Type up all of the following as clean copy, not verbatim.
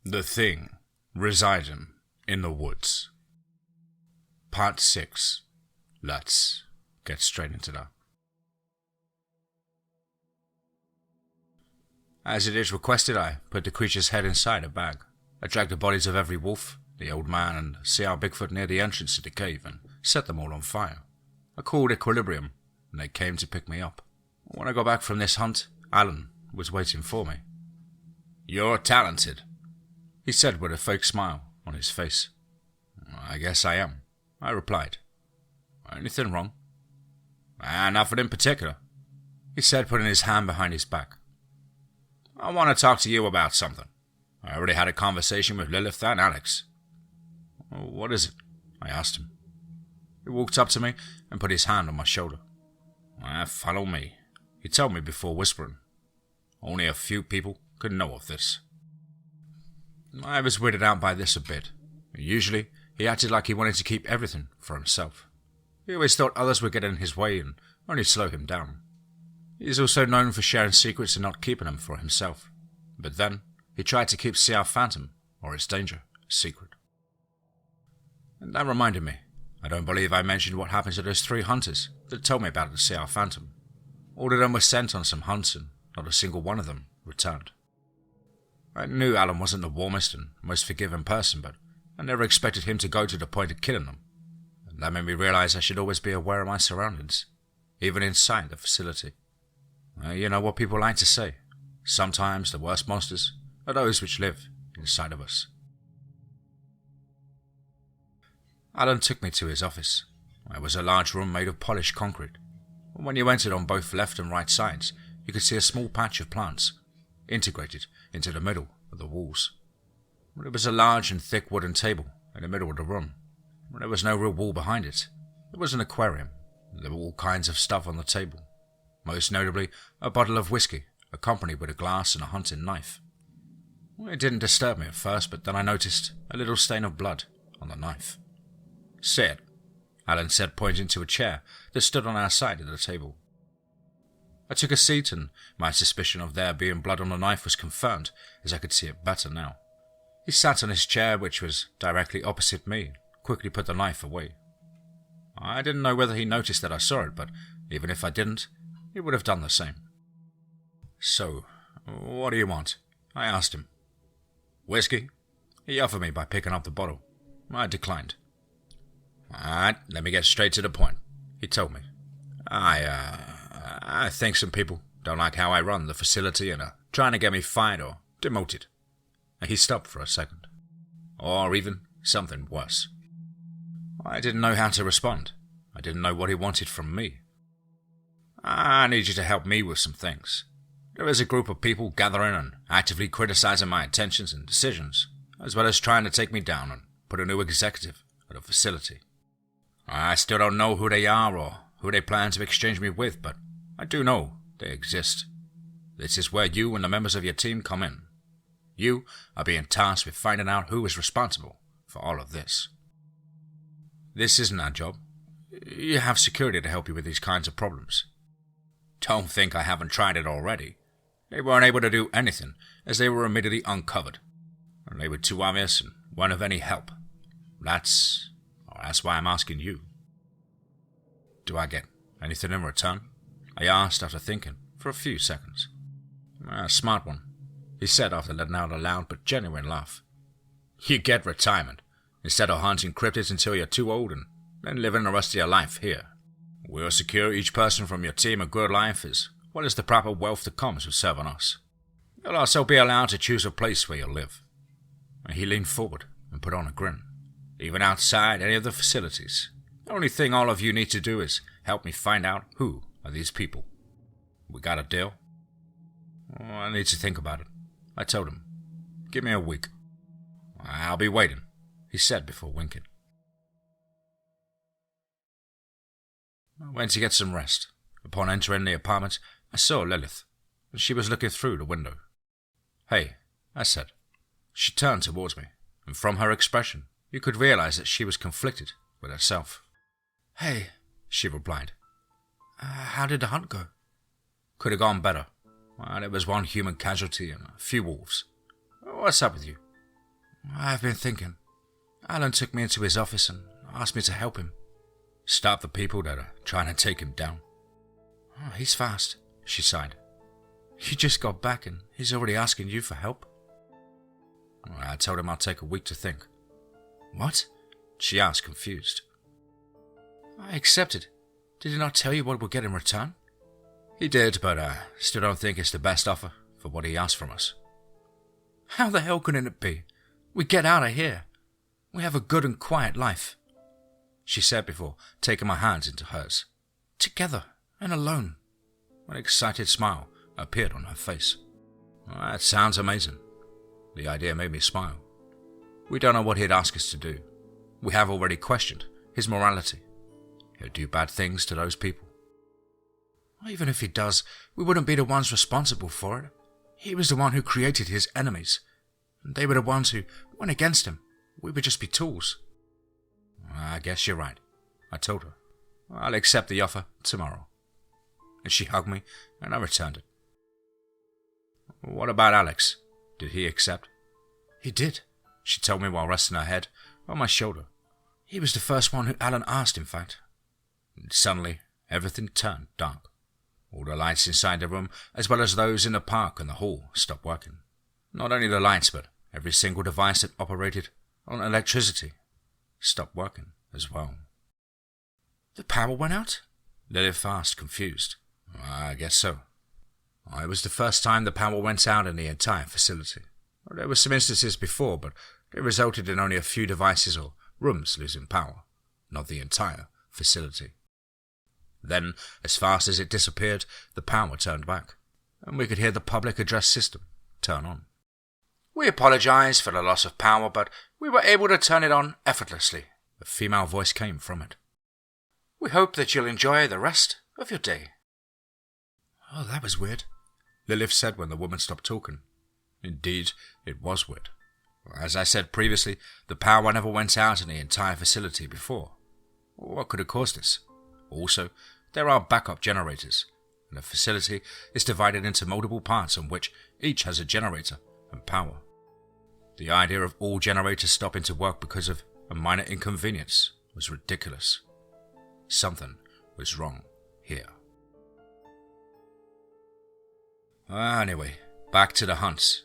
The Thing, Residing in the Woods. Part 6. Let's get straight into that. As it is requested, I put the creature's head inside a bag. I dragged the bodies of every wolf, the old man, and Sea Bigfoot near the entrance to the cave and set them all on fire. I called Equilibrium, and they came to pick me up. When I got back from this hunt, Alan was waiting for me. "You're talented," he said with a fake smile on his face. "I guess I am," I replied. "Anything wrong?" Nothing in particular," he said, putting his hand behind his back. "I want to talk to you about something. I already had a conversation with Lilith and Alex." "What is it?" I asked him. He walked up to me and put his hand on my shoulder. "Follow me," he told me before whispering. "Only a few people could know of this." I was weirded out by this a bit. Usually, he acted like he wanted to keep everything for himself. He always thought others would get in his way and only slow him down. He is also known for sharing secrets and not keeping them for himself. But then, he tried to keep Sea Phantom, or its danger, a secret. And that reminded me, I don't believe I mentioned what happened to those 3 hunters that told me about the Sea Phantom. All of them were sent on some hunts and not a single one of them returned. I knew Alan wasn't the warmest and most forgiving person, but I never expected him to go to the point of killing them. And that made me realize I should always be aware of my surroundings, even inside the facility. You know what people like to say. Sometimes the worst monsters are those which live inside of us. Alan took me to his office. It was a large room made of polished concrete. When you entered on both left and right sides, you could see a small patch of plants, integrated into the middle of the walls. There was a large and thick wooden table in the middle of the room. There was no real wall behind it. It was an aquarium. There were all kinds of stuff on the table. Most notably, a bottle of whiskey, accompanied with a glass and a hunting knife. It didn't disturb me at first, but then I noticed a little stain of blood on the knife. "Sit," Alan said, pointing to a chair that stood on our side of the table. I took a seat, and my suspicion of there being blood on the knife was confirmed, as I could see it better now. He sat on his chair, which was directly opposite me, and quickly put the knife away. I didn't know whether he noticed that I saw it, but even if I didn't, he would have done the same. "So, what do you want?" I asked him. "Whiskey?" he offered me by picking up the bottle. I declined. "Alright, let me get straight to the point," he told me. I think some people don't like how I run the facility and are trying to get me fired or demoted." He stopped for a second. "Or even something worse." I didn't know how to respond. I didn't know what he wanted from me. "I need you to help me with some things. There is a group of people gathering and actively criticizing my intentions and decisions, as well as trying to take me down and put a new executive at the facility. I still don't know who they are or who they plan to exchange me with, but I do know they exist. This is where you and the members of your team come in. You are being tasked with finding out who is responsible for all of this. This isn't our job. You have security to help you with these kinds of problems. Don't think I haven't tried it already. They weren't able to do anything, as they were immediately uncovered. And they were too obvious and weren't of any help. That's why I'm asking you." "Do I get anything in return?" I asked after thinking for a few seconds. "A smart one," he said after letting out a loud but genuine laugh. "You get retirement, instead of hunting cryptids until you're too old and then living the rest of your life here. We'll secure each person from your team a good life as well as the proper wealth that comes with serving us. You'll also be allowed to choose a place where you'll live." He leaned forward and put on a grin. "Even outside any of the facilities. The only thing all of you need to do is help me find out who are these people. We got a deal?" "I need to think about it," I told him. "Give me a week." "I'll be waiting," he said before winking. I went to get some rest. Upon entering the apartment, I saw Lilith. She was looking through the window. "Hey," I said. She turned towards me, and from her expression, You could realize that she was conflicted with herself. "Hey," she replied. "How did the hunt go?" "Could have gone better. Well, it was one human casualty and a few wolves. What's up with you?" "I've been thinking. Alan took me into his office and asked me to help him." "Stop the people that are trying to take him down." "Oh, he's fast," she sighed. "He just got back and he's already asking you for help." I told him I'd take a week to think. "What?" she asked, confused. "I accepted. Did he not tell you what we'll get in return?" "He did, but I still don't think it's the best offer for what he asked from us." "How the hell can it be? We get out of here. We have a good and quiet life," she said before taking my hands into hers. "Together and alone." An excited smile appeared on her face. "That sounds amazing." The idea made me smile. We don't know what he'd ask us to do. We have already questioned his morality. He'll do bad things to those people. Even if he does, we wouldn't be the ones responsible for it. He was the one who created his enemies. They were the ones who went against him. We would just be tools. "I guess you're right," I told her. "I'll accept the offer tomorrow." And she hugged me, and I returned it. "What about Alex? Did he accept?" "He did," she told me while resting her head on my shoulder. "He was the first one who Alan asked, in fact." And suddenly, everything turned dark. All the lights inside the room, as well as those in the park and the hall, stopped working. Not only the lights, but every single device that operated on electricity stopped working as well. "The power went out?" Lilith asked, confused. "I guess so. It was the first time the power went out in the entire facility. There were some instances before, but it resulted in only a few devices or rooms losing power, not the entire facility. Then, as fast as it disappeared, the power turned back, and we could hear the public address system turn on. "We apologize for the loss of power, but we were able to turn it on effortlessly." A female voice came from it. "We hope that you'll enjoy the rest of your day." "Oh, that was weird," Lilith said when the woman stopped talking. Indeed, it was weird. As I said previously, the power never went out in the entire facility before. What could have caused this? Also, there are backup generators, and the facility is divided into multiple parts on which each has a generator and power. The idea of all generators stopping to work because of a minor inconvenience was ridiculous. Something was wrong here. Anyway, back to the hunts.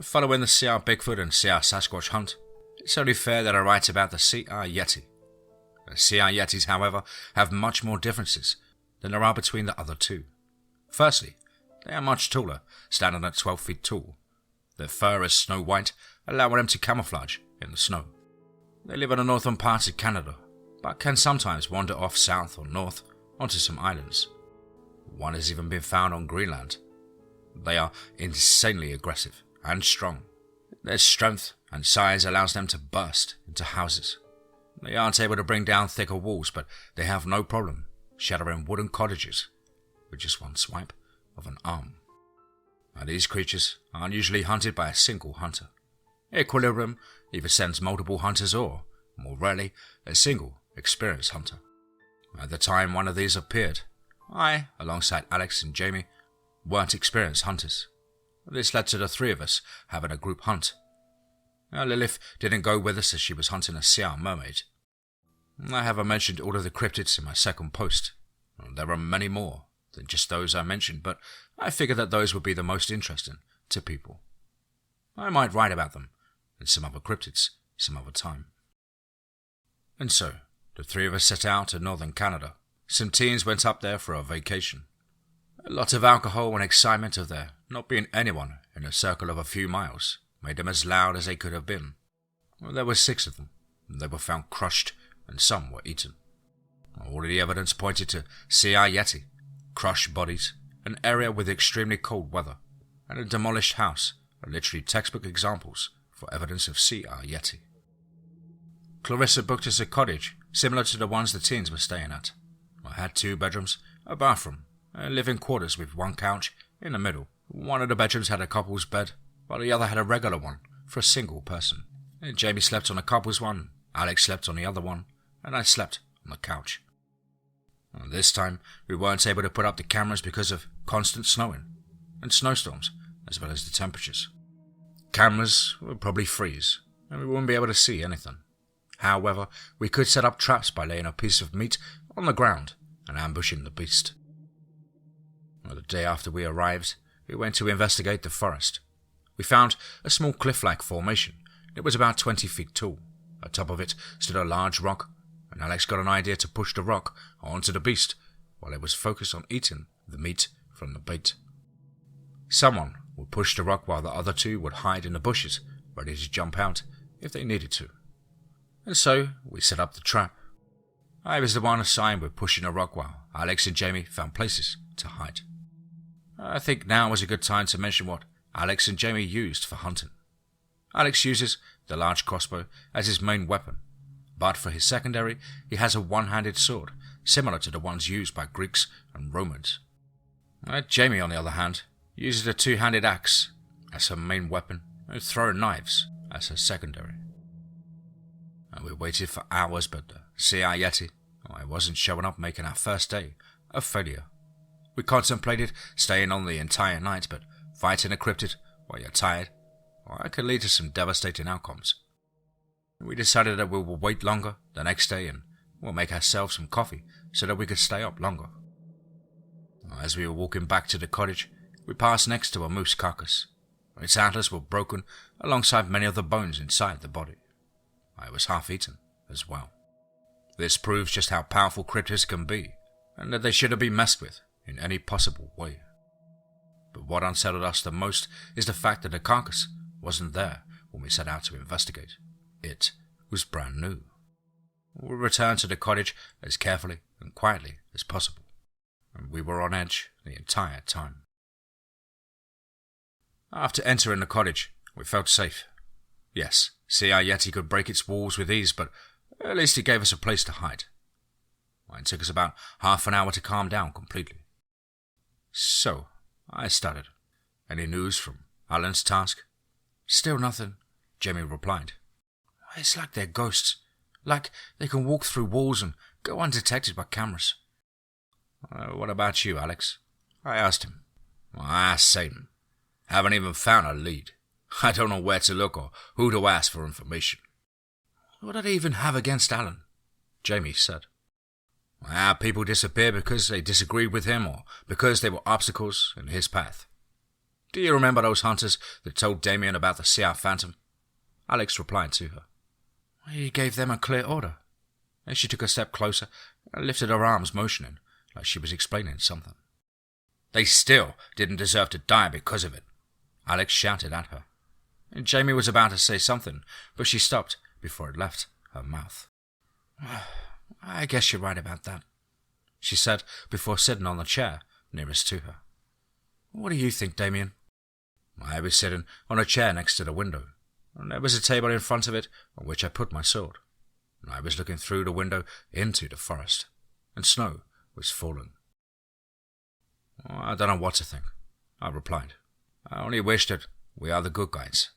Following the CR Bigfoot and CR Sasquatch hunt, it's only fair that I write about the CR Yeti. The CR Yetis, however, have much more differences than there are between the other two. Firstly, they are much taller, standing at 12 feet tall. Their fur is snow white, allowing them to camouflage in the snow. They live in the northern parts of Canada, but can sometimes wander off south or north onto some islands. One has even been found on Greenland. They are insanely aggressive and strong. Their strength and size allows them to burst into houses. They aren't able to bring down thicker walls, but they have no problem shattering wooden cottages with just one swipe of an arm. Now, these creatures aren't usually hunted by a single hunter. Equilibrium either sends multiple hunters or, more rarely, a single experienced hunter. At the time one of these appeared, I, alongside Alex and Jamie, weren't experienced hunters. This led to the three of us having a group hunt. Now, Lilith didn't go with us as she was hunting a sea mermaid. I haven't mentioned all of the cryptids in my second post. There are many more than just those I mentioned, but I figured that those would be the most interesting to people. I might write about them and some other cryptids some other time. And so, the three of us set out to northern Canada. Some teens went up there for a vacation. A lot of alcohol and excitement of there not being anyone in a circle of a few miles made them as loud as they could have been. There were 6 of them. They were found crushed and some were eaten. All of the evidence pointed to CR Yeti, crushed bodies, an area with extremely cold weather, and a demolished house are literally textbook examples for evidence of CR Yeti. Clarissa booked us a cottage similar to the ones the teens were staying at. I had 2 bedrooms, a bathroom, and living quarters with 1 couch in the middle. One of the bedrooms had a couple's bed, while the other had a regular one for a single person. Jamie slept on the couples one, Alex slept on the other one, and I slept on the couch. This time, we weren't able to put up the cameras because of constant snowing and snowstorms, as well as the temperatures. Cameras would probably freeze, and we wouldn't be able to see anything. However, we could set up traps by laying a piece of meat on the ground and ambushing the beast. The day after we arrived, we went to investigate the forest. We found a small cliff-like formation. It was about 20 feet tall. Atop of it stood a large rock, and Alex got an idea to push the rock onto the beast while it was focused on eating the meat from the bait. Someone would push the rock while the other two would hide in the bushes, ready to jump out if they needed to. And so we set up the trap. I was the one assigned with pushing the rock while Alex and Jamie found places to hide. I think now is a good time to mention what Alex and Jamie used for hunting. Alex uses the large crossbow as his main weapon, but for his secondary he has a one-handed sword, similar to the ones used by Greeks and Romans. Jamie, on the other hand, uses a two-handed axe as her main weapon and throwing knives as her secondary. And we waited for hours, but the yeti wasn't showing up, making our first day a failure. We contemplated staying on the entire night, but fighting a cryptid while you're tired, it could lead to some devastating outcomes. We decided that we will wait longer the next day and we'll make ourselves some coffee so that we could stay up longer. As we were walking back to the cottage, we passed next to a moose carcass. Its antlers were broken alongside many of the bones inside the body. It was half-eaten as well. This proves just how powerful cryptids can be, and that they shouldn't be messed with in any possible way. But what unsettled us the most is the fact that the carcass wasn't there when we set out to investigate. It was brand new. We returned to the cottage as carefully and quietly as possible, and we were on edge the entire time. After entering the cottage, we felt safe. Yes, yeti could break its walls with ease, but at least it gave us a place to hide. It took us about half an hour to calm down completely. So, I started. Any news from Alan's task? Still nothing, Jamie replied. It's like they're ghosts. Like they can walk through walls and go undetected by cameras. What about you, Alex? I asked him. Satan. Haven't even found a lead. I don't know where to look or who to ask for information. What do they even have against Alan? Jamie said. People disappear because they disagreed with him or because there were obstacles in his path. Do you remember those hunters that told Damien about the Sea Phantom? Alex replied to her. He gave them a clear order. And she took a step closer and lifted her arms, motioning like she was explaining something. They still didn't deserve to die because of it, Alex shouted at her. And Jamie was about to say something, but she stopped before it left her mouth. I guess you're right about that, she said before sitting on the chair nearest to her. What do you think, Damien? I was sitting on a chair next to the window, and there was a table in front of it on which I put my sword. And I was looking through the window into the forest, and snow was falling. I don't know what to think, I replied. I only wish that we are the good guys,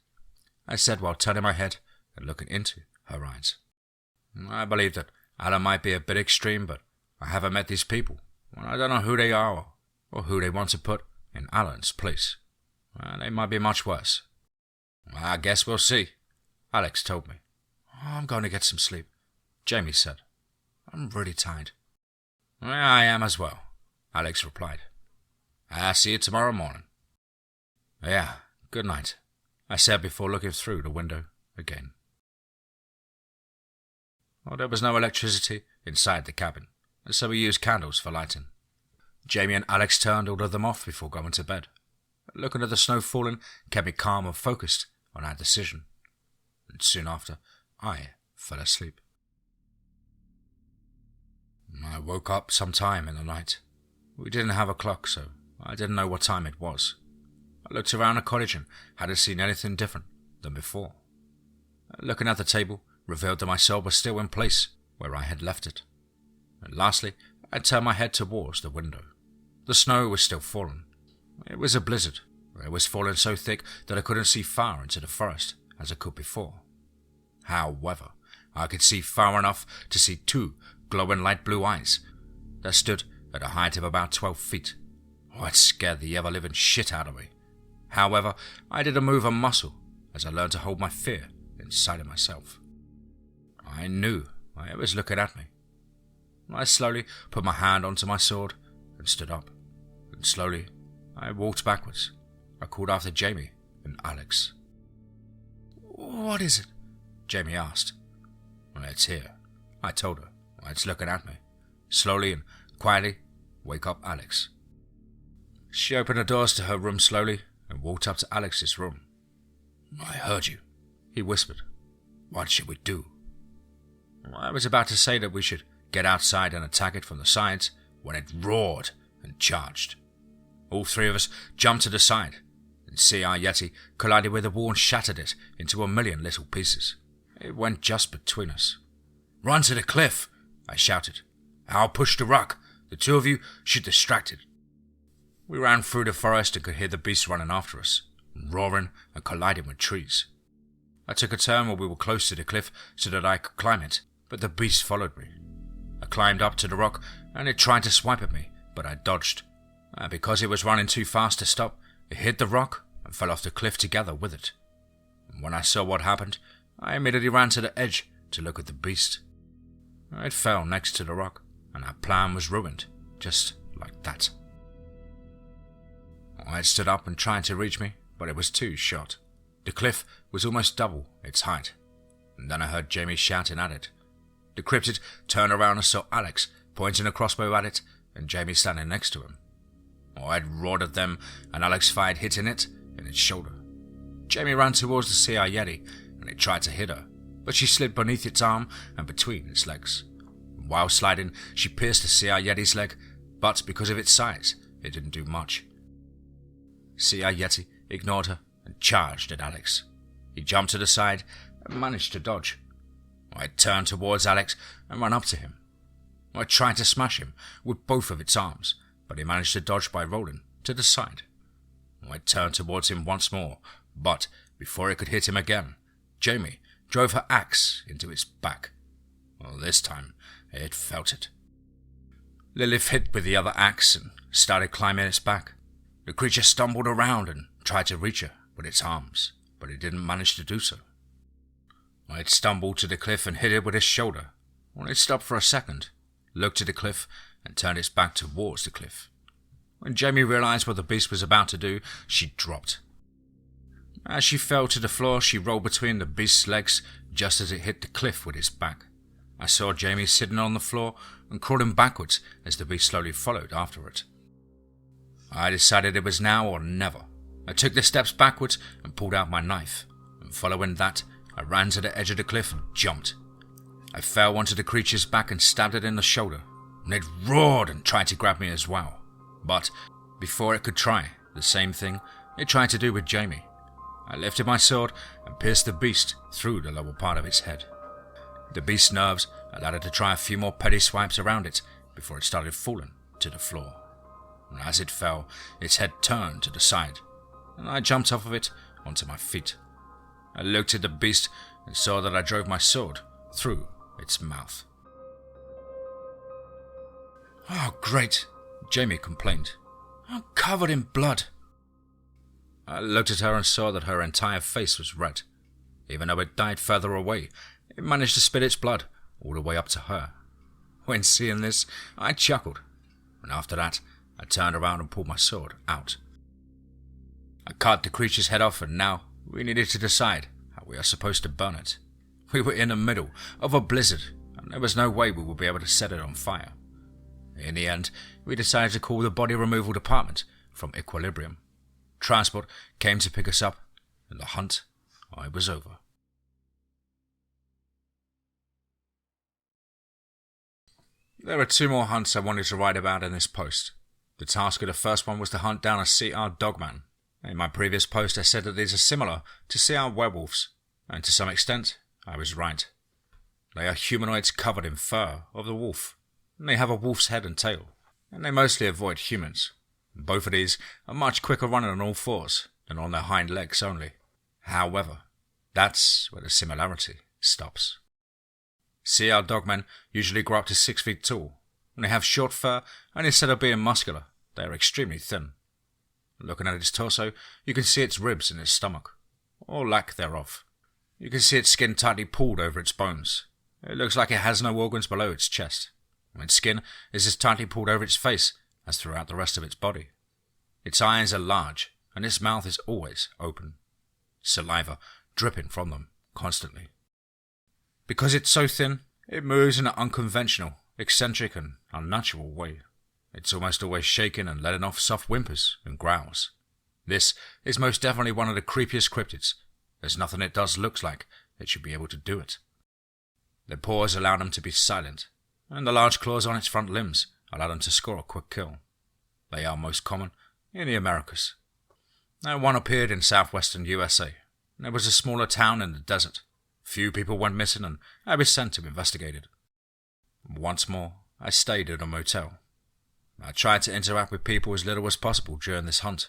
I said while turning my head and looking into her eyes. I believe that Alan might be a bit extreme, but I haven't met these people. I don't know who they are or who they want to put in Alan's place. They might be much worse. I guess we'll see, Alex told me. I'm going to get some sleep, Jamie said. I'm really tired. I am as well, Alex replied. I'll see you tomorrow morning. Yeah, good night, I said before looking through the window again. There was no electricity inside the cabin, so we used candles for lighting. Jamie and Alex turned all of them off before going to bed. Looking at the snow falling kept me calm and focused on our decision. And soon after, I fell asleep. I woke up sometime in the night. We didn't have a clock, so I didn't know what time it was. I looked around the cottage and hadn't seen anything different than before. Looking at the table revealed that my sword was still in place where I had left it. And lastly, I turned my head towards the window. The snow was still falling. It was a blizzard. It was falling so thick that I couldn't see far into the forest as I could before. However, I could see far enough to see two glowing light blue eyes that stood at a height of about 12 feet. Oh, it scared the ever-living shit out of me. However, I didn't move a muscle as I learned to hold my fear inside of myself. I knew it was looking at me. I slowly put my hand onto my sword and stood up. And slowly, I walked backwards. I called after Jamie and Alex. "What is it?" Jamie asked. "Well, it's here," I told her. "It's looking at me." Slowly and quietly, wake up Alex. She opened the doors to her room slowly and walked up to Alex's room. "I heard you," he whispered. "What should we do?" I was about to say that we should get outside and attack it from the sides when it roared and charged. All three of us jumped to the side, and our yeti collided with the wall and shattered it into a million little pieces. It went just between us. "Run to the cliff," I shouted. "I'll push the rock. The two of you should distract it." We ran through the forest and could hear the beast running after us, roaring and colliding with trees. I took a turn where we were close to the cliff so that I could climb it, but the beast followed me. I climbed up to the rock and it tried to swipe at me, but I dodged. And because it was running too fast to stop, it hit the rock and fell off the cliff together with it. And when I saw what happened, I immediately ran to the edge to look at the beast. It fell next to the rock, and our plan was ruined, just like that. It stood up and tried to reach me, but it was too short. The cliff was almost double its height, and then I heard Jamie shouting at it. The cryptid turned around and saw Alex pointing a crossbow at it, and Jamie standing next to him. I'd roared at them, and Alex fired, hitting it in its shoulder. Jamie ran towards the sea yeti, and it tried to hit her, but she slid beneath its arm and between its legs. While sliding, she pierced the sea yeti's leg, but because of its size, it didn't do much. Sea yeti ignored her and charged at Alex. He jumped to the side and managed to dodge. I turned towards Alex and ran up to him. I tried to smash him with both of its arms, but he managed to dodge by rolling to the side. I turned towards him once more, but before I could hit him again, Jamie drove her axe into its back. Well, this time, it felt it. Lilith hit with the other axe and started climbing its back. The creature stumbled around and tried to reach her with its arms, but it didn't manage to do so. It stumbled to the cliff and hit it with its shoulder. When it stopped for a second, looked at the cliff, and turned its back towards the cliff. When Jamie realized what the beast was about to do, she dropped. As she fell to the floor, she rolled between the beast's legs just as it hit the cliff with its back. I saw Jamie sitting on the floor and crawling backwards as the beast slowly followed after it. I decided it was now or never. I took the steps backwards and pulled out my knife, and following that, I ran to the edge of the cliff and jumped. I fell onto the creature's back and stabbed it in the shoulder, and it roared and tried to grab me as well. But before it could try the same thing, it tried to do with Jamie. I lifted my sword and pierced the beast through the lower part of its head. The beast's nerves allowed it to try a few more petty swipes around it before it started falling to the floor. And as it fell, its head turned to the side, and I jumped off of it onto my feet. I looked at the beast and saw that I drove my sword through its mouth. "Oh, great," Jamie complained. "I'm covered in blood." I looked at her and saw that her entire face was red. Even though it died further away, it managed to spit its blood all the way up to her. When seeing this, I chuckled, and after that, I turned around and pulled my sword out. I cut the creature's head off, and now we needed to decide how we are supposed to burn it. We were in the middle of a blizzard, and there was no way we would be able to set it on fire. In the end, we decided to call the body removal department from Equilibrium. Transport came to pick us up, and the hunt was over. There are 2 more hunts I wanted to write about in this post. The task of the first one was to hunt down a CR dogman. In my previous post I said that these are similar to CR werewolves, and to some extent I was right. They are humanoids covered in fur of the wolf, and they have a wolf's head and tail, and they mostly avoid humans. Both of these are much quicker running on all fours than on their hind legs only. However, that's where the similarity stops. CR dogmen usually grow up to 6 feet tall, and they have short fur, and instead of being muscular, they are extremely thin. Looking at its torso, you can see its ribs and its stomach, or lack thereof. You can see its skin tightly pulled over its bones. It looks like it has no organs below its chest. Its skin is as tightly pulled over its face as throughout the rest of its body. Its eyes are large, and its mouth is always open, saliva dripping from them constantly. Because it's so thin, it moves in an unconventional, eccentric and unnatural way. It's almost always shaking and letting off soft whimpers and growls. This is most definitely one of the creepiest cryptids. There's nothing it does looks like it should be able to do it. The paws allow them to be silent, and the large claws on its front limbs allow them to score a quick kill. They are most common in the Americas. One appeared in southwestern USA. There was a smaller town in the desert. Few people went missing, and I was sent to investigate it. Once more, I stayed at a motel. I tried to interact with people as little as possible during this hunt.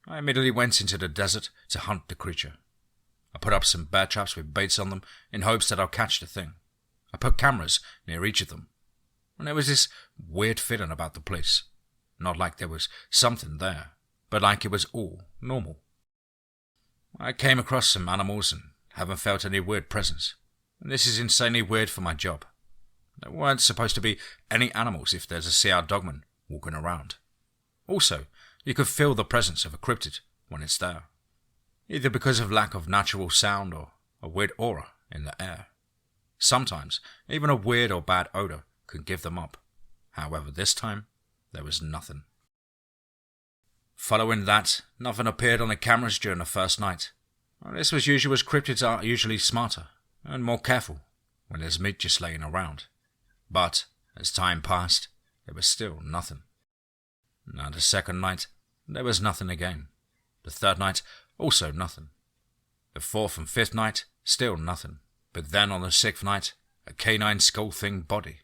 I immediately went into the desert to hunt the creature. I put up some bear traps with baits on them in hopes that I'll catch the thing. I put cameras near each of them. And there was this weird feeling about the place. Not like there was something there, but like it was all normal. I came across some animals and haven't felt any weird presence. And this is insanely weird for my job. There weren't supposed to be any animals if there's a CR dogman walking around. Also, you could feel the presence of a cryptid when it's there, either because of lack of natural sound or a weird aura in the air. Sometimes, even a weird or bad odor could give them up. However, this time, there was nothing. Following that, nothing appeared on the cameras during the first night. This was usual as cryptids are usually smarter and more careful when there's meat just laying around. But, as time passed, there was still nothing. Now the second night, there was nothing again. The third night, also nothing. The fourth and fifth night, still nothing. But then on the sixth night, a canine skull-thing body,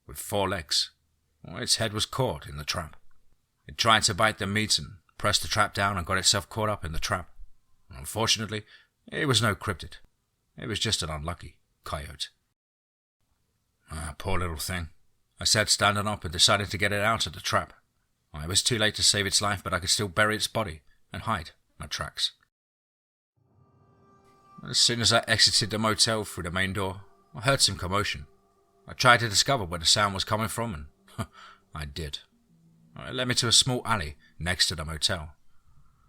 with 4 legs. Its head was caught in the trap. It tried to bite the meat and pressed the trap down and got itself caught up in the trap. Unfortunately, it was no cryptid. It was just an unlucky coyote. Poor little thing, I said, standing up and decided to get it out of the trap. It was too late to save its life, but I could still bury its body and hide my tracks. As soon as I exited the motel through the main door, I heard some commotion. I tried to discover where the sound was coming from, and I did. It led me to a small alley next to the motel.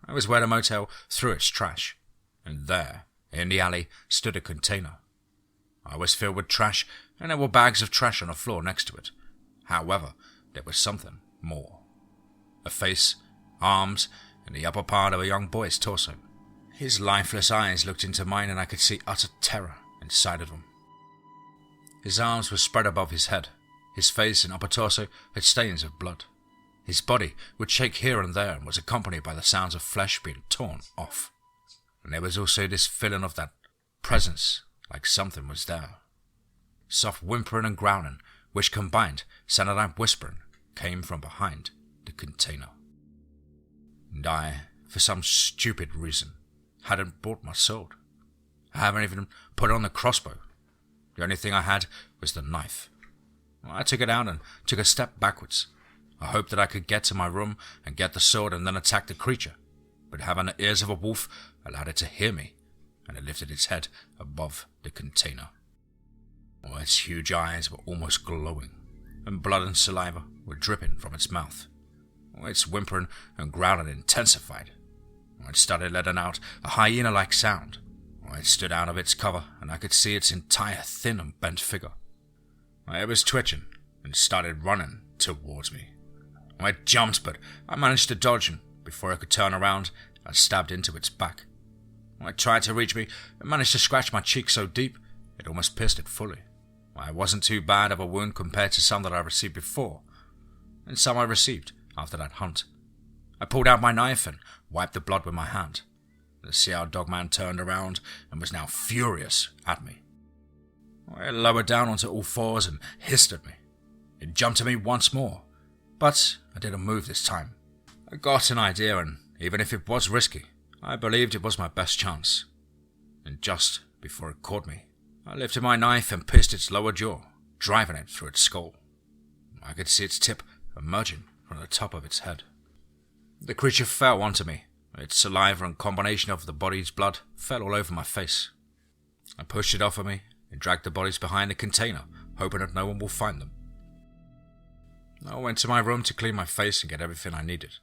It was where the motel threw its trash, and there, in the alley, stood a container. I was filled with trash, and there were bags of trash on the floor next to it. However, there was something more. A face, arms, and the upper part of a young boy's torso. His lifeless eyes looked into mine, and I could see utter terror inside of them. His arms were spread above his head. His face and upper torso had stains of blood. His body would shake here and there and was accompanied by the sounds of flesh being torn off. And there was also this feeling of that presence, like something was there. Soft whimpering and growling, which combined sounded like whispering, came from behind the container. And I, for some stupid reason, hadn't brought my sword. I haven't even put on the crossbow. The only thing I had was the knife. I took it out and took a step backwards. I hoped that I could get to my room and get the sword and then attack the creature, but having the ears of a wolf allowed it to hear me, and it lifted its head above the container. Its huge eyes were almost glowing, and blood and saliva were dripping from its mouth. Its whimpering and growling intensified. It started letting out a hyena-like sound. It stood out of its cover, and I could see its entire thin and bent figure. It was twitching and started running towards me. I jumped, but I managed to dodge, and before I could turn around, I stabbed into its back. It tried to reach me and managed to scratch my cheek so deep it almost pierced it fully. It wasn't too bad of a wound compared to some that I received before, and some I received after that hunt. I pulled out my knife and wiped the blood with my hand. The CR dogman turned around and was now furious at me. It lowered down onto all fours and hissed at me. It jumped at me once more, but I didn't move this time. I got an idea, and even if it was risky, I believed it was my best chance. And just before it caught me, I lifted my knife and pierced its lower jaw, driving it through its skull. I could see its tip emerging from the top of its head. The creature fell onto me. Its saliva and combination of the body's blood fell all over my face. I pushed it off of me and dragged the bodies behind the container, hoping that no one will find them. I went to my room to clean my face and get everything I needed.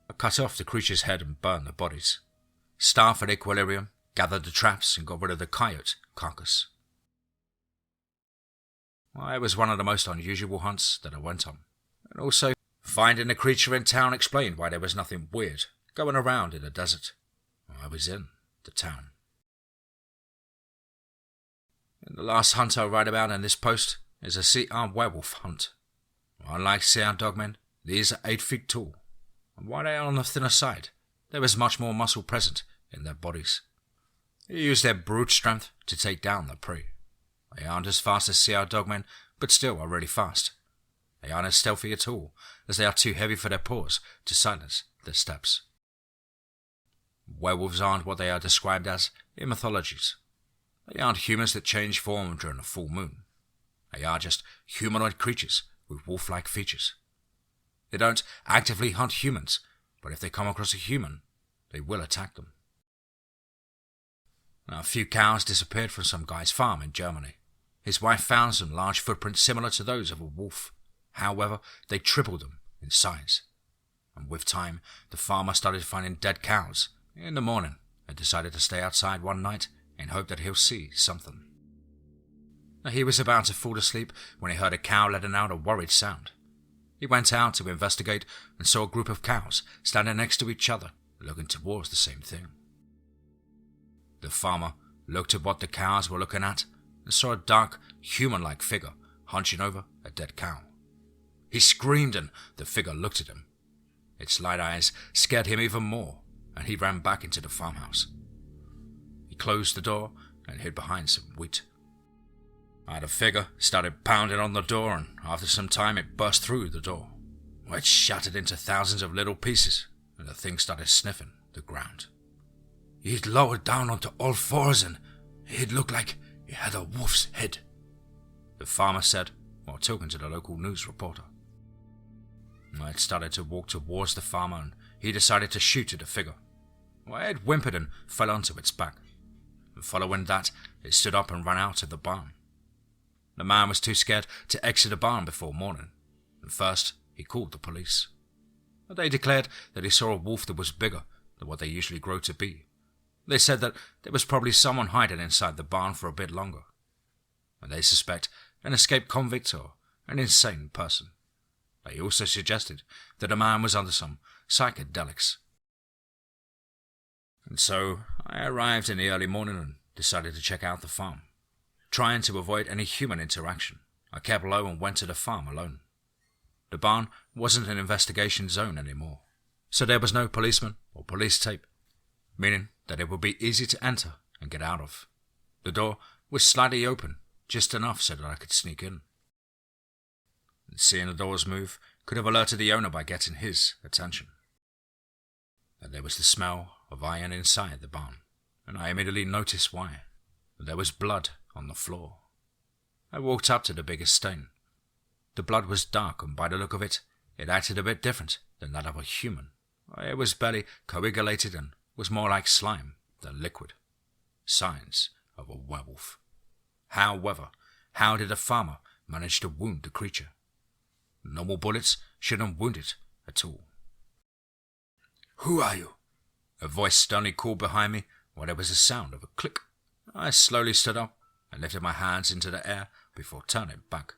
I cut off the creature's head and burned the bodies. Staff at Equilibrium gathered the traps and got rid of the coyote carcass. It was one of the most unusual hunts that I went on, and also finding the creature in town explained why there was nothing weird going around in the desert. I was in the town. And the last hunt I'll write about in this post is a sea-armed werewolf hunt. Unlike sea-armed dogmen, these are 8 feet tall, and while they are on the thinner side, there is much more muscle present in their bodies. They use their brute strength to take down their prey. They aren't as fast as sea-armed dogmen, but still are really fast. They aren't as stealthy at all, as they are too heavy for their paws to silence their steps. Werewolves aren't what they are described as in mythologies. They aren't humans that change form during a full moon. They are just humanoid creatures with wolf-like features. They don't actively hunt humans, but if they come across a human, they will attack them. Now, a few cows disappeared from some guy's farm in Germany. His wife found some large footprints similar to those of a wolf. However, they tripled them in size. And with time, the farmer started finding dead cows in the morning and decided to stay outside one night in hope that he'll see something. Now, he was about to fall asleep when he heard a cow letting out a worried sound. He went out to investigate and saw a group of cows standing next to each other, looking towards the same thing. The farmer looked at what the cows were looking at and saw a dark, human-like figure hunching over a dead cow. He screamed and the figure looked at him. Its light eyes scared him even more, and he ran back into the farmhouse. He closed the door and hid behind some wheat. The figure started pounding on the door, and after some time it burst through the door. It shattered into thousands of little pieces, and the thing started sniffing the ground. He'd lowered down onto all fours, and it looked like he had a wolf's head, the farmer said while talking to the local news reporter. It started to walk towards the farmer, and he decided to shoot at the figure. It whimpered and fell onto its back. And following that, it stood up and ran out of the barn. The man was too scared to exit the barn before morning, and first he called the police. They declared that he saw a wolf that was bigger than what they usually grow to be. They said that there was probably someone hiding inside the barn for a bit longer, and they suspect an escaped convict or an insane person. They also suggested that a man was under some psychedelics. And so I arrived in the early morning and decided to check out the farm. Trying to avoid any human interaction, I kept low and went to the farm alone. The barn wasn't an investigation zone anymore, so there was no policeman or police tape, meaning that it would be easy to enter and get out of. The door was slightly open, just enough so that I could sneak in. And seeing the doors move could have alerted the owner by getting his attention. And there was the smell of iron inside the barn, and I immediately noticed why. There was blood on the floor. I walked up to the biggest stain. The blood was dark, and by the look of it, it acted a bit different than that of a human. It was barely coagulated and was more like slime than liquid. Signs of a werewolf. However, how did a farmer manage to wound the creature? Normal bullets shouldn't wound it at all. "Who are you?" A voice sternly called behind me while there was a sound of a click. I slowly stood up and lifted my hands into the air before turning back.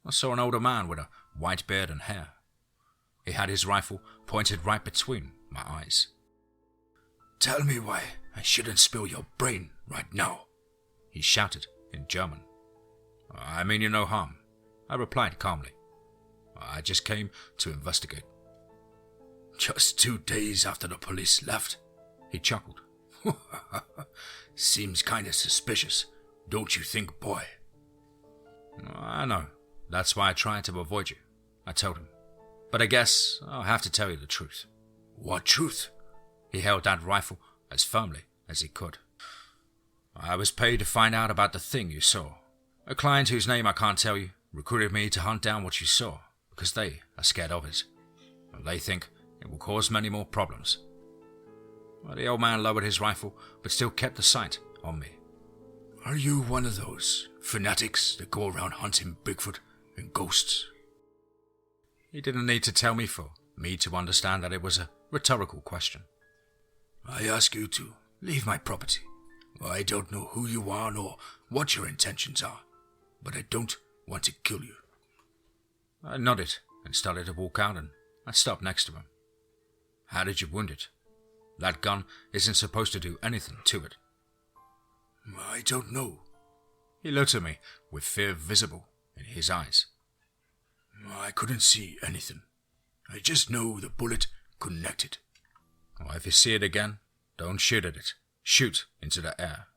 I saw an older man with a white beard and hair. He had his rifle pointed right between my eyes. "Tell me why I shouldn't spill your brain right now," he shouted in German. "I mean you no harm," I replied calmly. "I just came to investigate." "Just 2 days after the police left," he chuckled. "Seems kinda suspicious, don't you think, boy?" "I know. That's why I tried to avoid you," I told him. "But I guess I'll have to tell you the truth." "What truth?" He held that rifle as firmly as he could. I was paid to find out about the thing you saw. A client whose name I can't tell you recruited me to hunt down what you saw because they are scared of it. And they think it will cause many more problems. Well, the old man lowered his rifle but still kept the sight on me. Are you one of those fanatics that go around hunting Bigfoot and ghosts? He didn't need to tell me for me to understand that it was a rhetorical question. I ask you to leave my property. I don't know who you are nor what your intentions are, but I don't want to kill you. I nodded and started to walk out, and I stopped next to him. How did you wound it? That gun isn't supposed to do anything to it. I don't know. He looked at me with fear visible in his eyes. I couldn't see anything. I just know the bullet connected. Well, if you see it again, don't shoot at it. Shoot into the air.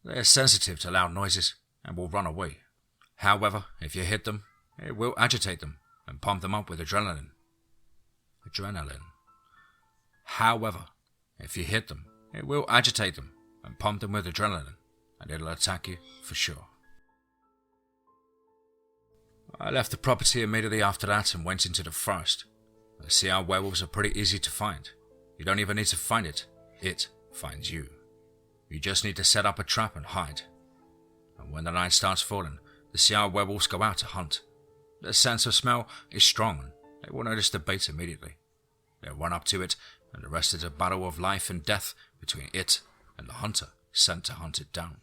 They're sensitive to loud noises and will run away. However, if you hit them, it will agitate them and pump them up with adrenaline. However, if you hit them, it will agitate them and pump them with adrenaline, and it'll attack you for sure. I left the property immediately after that and went into the forest. I see how werewolves are pretty easy to find. You don't even need to find it. It finds you. You just need to set up a trap and hide. And when the night starts falling, the CR werewolves go out to hunt. Their sense of smell is strong and they will notice the bait immediately. They'll run up to it, and the rest is a battle of life and death between it and the hunter sent to hunt it down.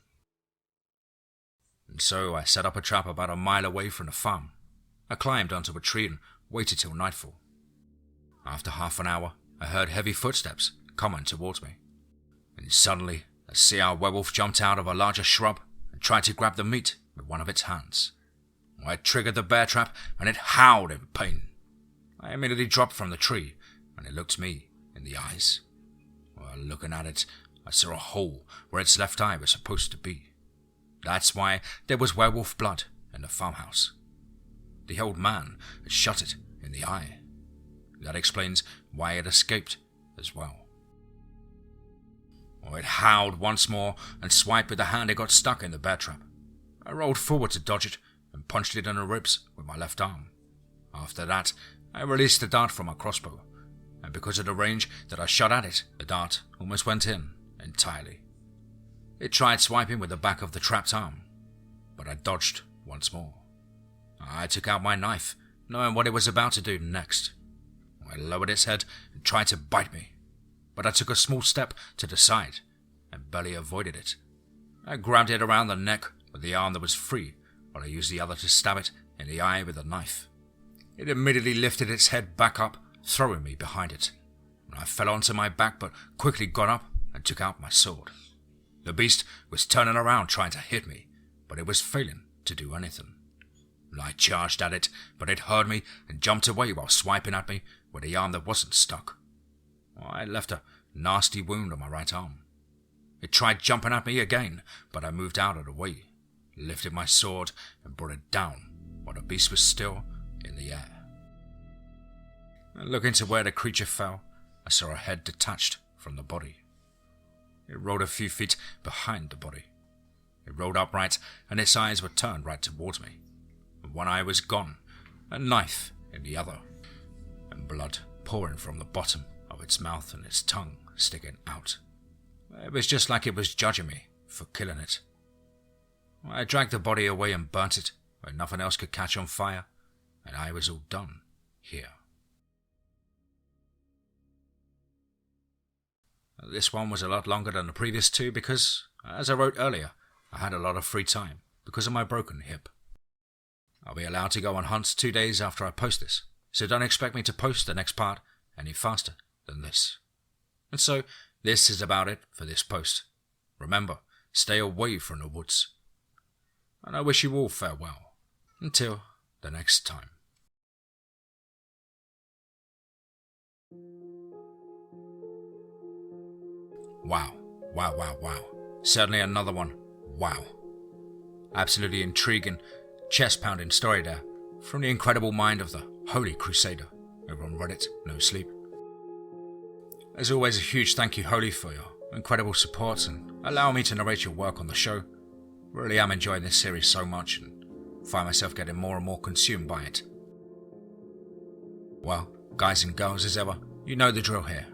And so I set up a trap about a mile away from the farm. I climbed onto a tree and waited till nightfall. After half an hour, I heard heavy footsteps coming towards me. And suddenly, a CR werewolf jumped out of a larger shrub and tried to grab the meat with one of its hands. I triggered the bear trap and it howled in pain. I immediately dropped from the tree and it looked me in the eyes. While looking at it, I saw a hole where its left eye was supposed to be. That's why there was werewolf blood in the farmhouse. The old man had shot it in the eye. That explains why it escaped as well. It howled once more and swiped with the hand it got stuck in the bear trap. I rolled forward to dodge it and punched it in the ribs with my left arm. After that, I released the dart from my crossbow, and because of the range that I shot at it, the dart almost went in entirely. It tried swiping with the back of the trapped arm, but I dodged once more. I took out my knife, knowing what it was about to do next. I lowered its head and tried to bite me, but I took a small step to the side and barely avoided it. I grabbed it around the neck with the arm that was free, while I used the other to stab it in the eye with a knife. It immediately lifted its head back up, throwing me behind it. I fell onto my back but quickly got up and took out my sword. The beast was turning around trying to hit me, but it was failing to do anything. I charged at it, but it heard me and jumped away while swiping at me with the arm that wasn't stuck. I left a nasty wound on my right arm. It tried jumping at me again, but I moved out of the way, lifted my sword and brought it down while the beast was still in the air. Looking to where the creature fell, I saw a head detached from the body. It rolled a few feet behind the body. It rolled upright and its eyes were turned right towards me. One eye was gone, a knife in the other, and blood pouring from the bottom of its mouth and its tongue sticking out. It was just like it was judging me for killing it. I dragged the body away and burnt it where nothing else could catch on fire, and I was all done here. This one was a lot longer than the previous two because, as I wrote earlier, I had a lot of free time because of my broken hip. I'll be allowed to go on hunts 2 days after I post this, so don't expect me to post the next part any faster than this. And so, this is about it for this post. Remember, stay away from the woods. And I wish you all farewell, until the next time. Wow. Certainly another one. Wow. Absolutely intriguing, chest-pounding story there, from the incredible mind of the TheHolyCrusader over on Reddit, No Sleep. As always, a huge thank you, Holy, for your incredible support, and allowing me to narrate your work on the show. Really am enjoying this series so much and find myself getting more and more consumed by it. Well, guys and girls as ever, you know the drill here.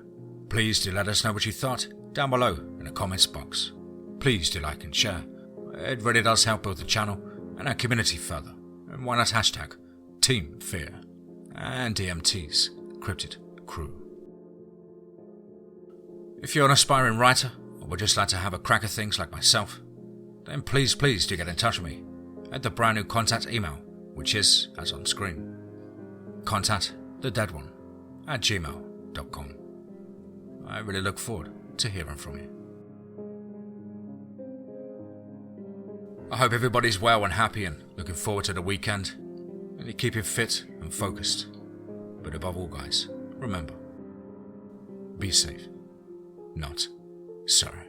Please do let us know what you thought down below in the comments box. Please do like and share. It really does help build the channel and our community further. And why not hashtag TeamFEAR and DMT's Cryptid Crew. If you're an aspiring writer or would just like to have a crack at things like myself, then please do get in touch with me at the brand new contact email, which is, as on screen, contactthedeadone@gmail.com. I really look forward to hearing from you. I hope everybody's well and happy and looking forward to the weekend, and you keep it fit and focused. But above all, guys, remember, be safe, not sorry.